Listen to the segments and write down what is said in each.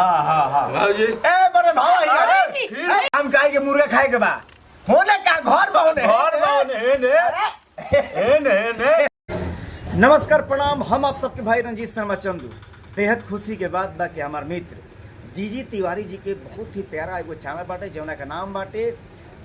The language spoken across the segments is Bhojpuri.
हाँ हाँ हाँ भाजी ए बड़े भावा हम काहे के मुर्गा खाए के बा होने का घर बहुने घर बहुने नमस्कार प्रणाम। हम आप सबके भाई रंजीत शर्मा चंदू। बेहद खुशी के बाद बा कि हमार मित्र जीजी तिवारी जी के बहुत ही प्यारा एगो चैनल बाटे जौना का नाम बाटे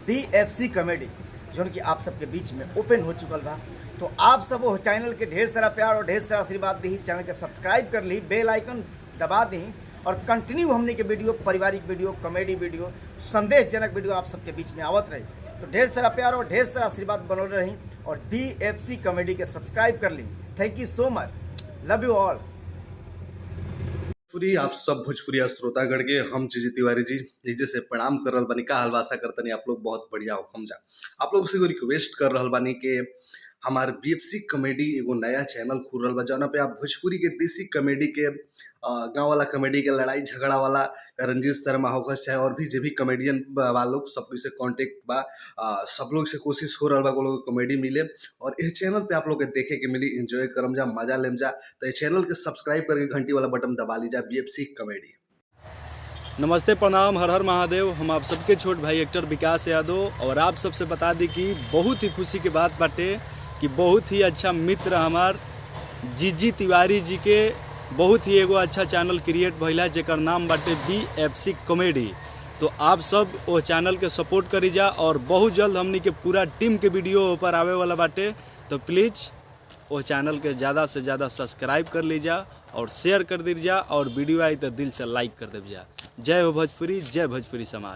BFC कॉमेडी, जौन कि आप सबके बीच में ओपन हो चुकल बा। तो आप सब वो चैनल के ढेर सारा प्यार और ढेर सारा आशीर्वाद दी, चैनल के सब्सक्राइब कर ली, बेल आइकन दबा दी और कंटिन्यू हमने के वीडियो, पारिवारिक वीडियो, कॉमेडी वीडियो, संदेशजनक वीडियो आप सबके बीच में आवत रही। तो ढेर सारा प्यार और ढेर सारा आशीर्वाद बनल रही और BFC कॉमेडी के सब्सक्राइब कर ली। Thank you so much, love you all. पूरी आप सब भोजपुरी श्रोतागढ़ के हम जीजी तिवारी जी नीचे से प्रणाम कर रहल बानी। का हलवासा करतनी आप लोग बहुत बढ़िया हो समझा। आप लोग से को रिक्वेस्ट कर रहल बानी कि हमार BFC कॉमेडी एगो नया चैनल खुल रहा बा जौना पे आप भोजपुरी के देसी कॉमेडी के गांव वाला कॉमेडी के लड़ाई झगड़ा वाला रंजीत शर्मा होखस चाहे और भी जो भी कॉमेडियन वालों सब से कांटेक्ट बा, सब लोग से कोशिश हो रहा बा को लोग कॉमेडी मिले और इस चैनल पे आप लोग के देखे के मिली। एंजॉय करम जा, मजा लेम जा। तो ये चैनल के सब्सक्राइब करके घंटी वाला बटन दबा लीजा BFC कॉमेडी। नमस्ते प्रणाम, हर हर महादेव। हम आप सबके छोट भाई एक्टर विकास यादव और आप सबसे बता दी कि बहुत ही खुशी की बात बाटे कि बहुत ही अच्छा मित्र हमार जीजी तिवारी जी के बहुत ही एगो अच्छा चैनल क्रिएट भइला जेकर नाम बाटे BFC कॉमेडी। तो आप सब वो चैनल के सपोर्ट करी जा और बहुत जल्द हमनी के पूरा टीम के वीडियो ऊपर आवे वाला बाटे। तो प्लीज़ वो चैनल के ज़्यादा से ज़्यादा सब्सक्राइब कर लीजा और शेयर कर दीजिए और वीडियो आई तो दिल से लाइक कर दीजिए। जय हो भोजपुरी, जय भोजपुरी समाज।